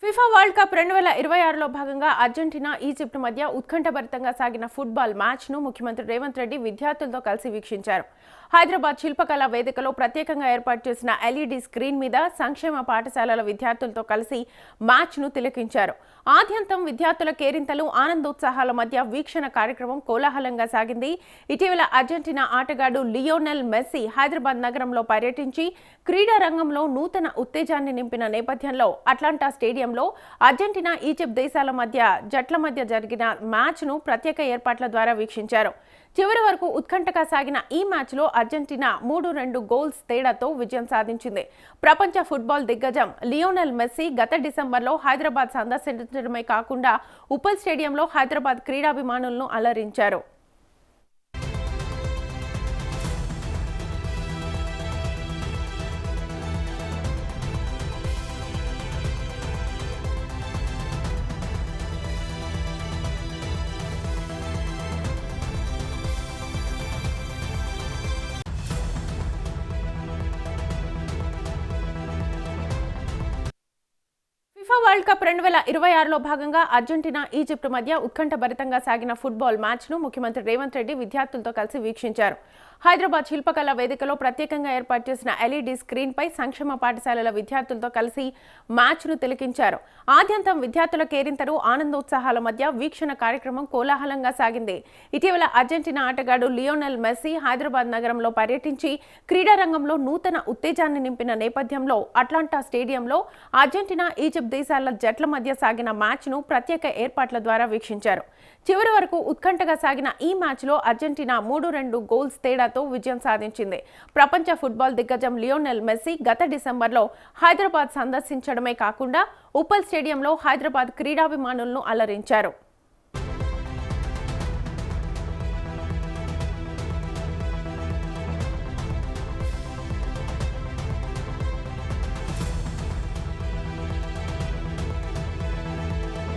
FIFA world cup 2026లో భాగంగా Argentina, Egypt మధ్య ఉత్కంఠభరితంగా సాగిన ఫుట్బాల్ మ్యాచ్ను ముఖ్యమంత్రి రేవంత్ రెడ్డి విద్యార్థులతో కలిసి వీక్షించారు. హైదరాబాద్ శిల్పకళా వేదికలో ప్రత్యేకంగా ఏర్పాటు చేసిన ఎల్ఈడి స్క్రీన్ మీద సంక్షేమ పాఠశాలల విద్యార్థులతో కలిసి మ్యాచ్ను తిలకించారు. ఆద్యంతం విద్యార్థుల కేరింతలు, ఆనందోత్సాహాల మధ్య వీక్షణ కార్యక్రమం కోలాహలంగా సాగింది. ఇటీవల అర్జెంటీనా ఆటగాడు లియోనెల్ మెస్సీ హైదరాబాద్ నగరంలో పర్యటించి క్రీడా రంగంలో నూతన ఉత్తేజాన్ని నింపిన నేపథ్యంలో అట్లాంటా స్టేడియంలో అర్జెంటీనా, ఈజిప్ట్ దేశాల జట్ల మధ్య జరిగిన మ్యాచ్ను ప్రత్యేక ఏర్పాట్ల ద్వారా వీక్షించారు. చివరి వరకు ఉత్కంఠగా సాగిన ఈ మ్యాచ్లో అర్జెంటీనా 3-2 గోల్స్ తేడాతో విజయం సాధించింది. ప్రపంచ ఫుట్బాల్ దిగ్గజం లియోనెల్ మెస్సీ గత డిసెంబర్లో హైదరాబాద్ సందర్శించడమే కాకుండా ఉప్పల్ స్టేడియంలో హైదరాబాద్ క్రీడాభిమానులను అలరించారు. ఫిఫా వరల్డ్ కప్ 2026లో భాగంగా అర్జెంటీనా, ఈజిప్ట్ మధ్య ఉత్కంఠభరితంగా సాగిన ఫుట్బాల్ మ్యాచ్ను ముఖ్యమంత్రి రేవంత్ రెడ్డి విద్యార్థులతో కలిసి వీక్షించారు. హైదరాబాద్ శిల్పకళా వేదికలో ప్రత్యేకంగా ఏర్పాటు చేసిన ఎల్ఈడి స్క్రీన్పై సంక్షేమ పాఠశాలల విద్యార్థులతో కలిసి మ్యాచ్ను తిలకించారు. ఆద్యంతం విద్యార్థుల కేరింతలు, ఆనందోత్సాహాల మధ్య వీక్షణ కార్యక్రమం కోలాహలంగా సాగింది. ఇటీవల అర్జెంటీనా ఆటగాడు లియోనెల్ మెస్సీ హైదరాబాద్ నగరంలో పర్యటించి క్రీడా రంగంలో నూతన ఉత్తేజాన్ని నింపిన నేపథ్యంలో అట్లాంటా స్టేడియంలో అర్జెంటీనా, ఈజిప్ట్ దేశాల జట్ల మధ్య సాగిన మ్యాచ్ను ప్రత్యేక ఏర్పాట్ల ద్వారా వీక్షించారు. చివరి వరకు ఉత్కంఠగా సాగిన ఈ మ్యాచ్లో అర్జెంటీనా 3-2 గోల్స్ తేడాతో విజయం సాధించింది. ప్రపంచ ఫుట్బాల్ దిగ్గజం లియోనెల్ మెస్సీ గత డిసెంబర్లో హైదరాబాద్ సందర్శించడమే కాకుండా ఉప్పల్ స్టేడియంలో హైదరాబాద్ క్రీడాభిమానులను అలరించారు.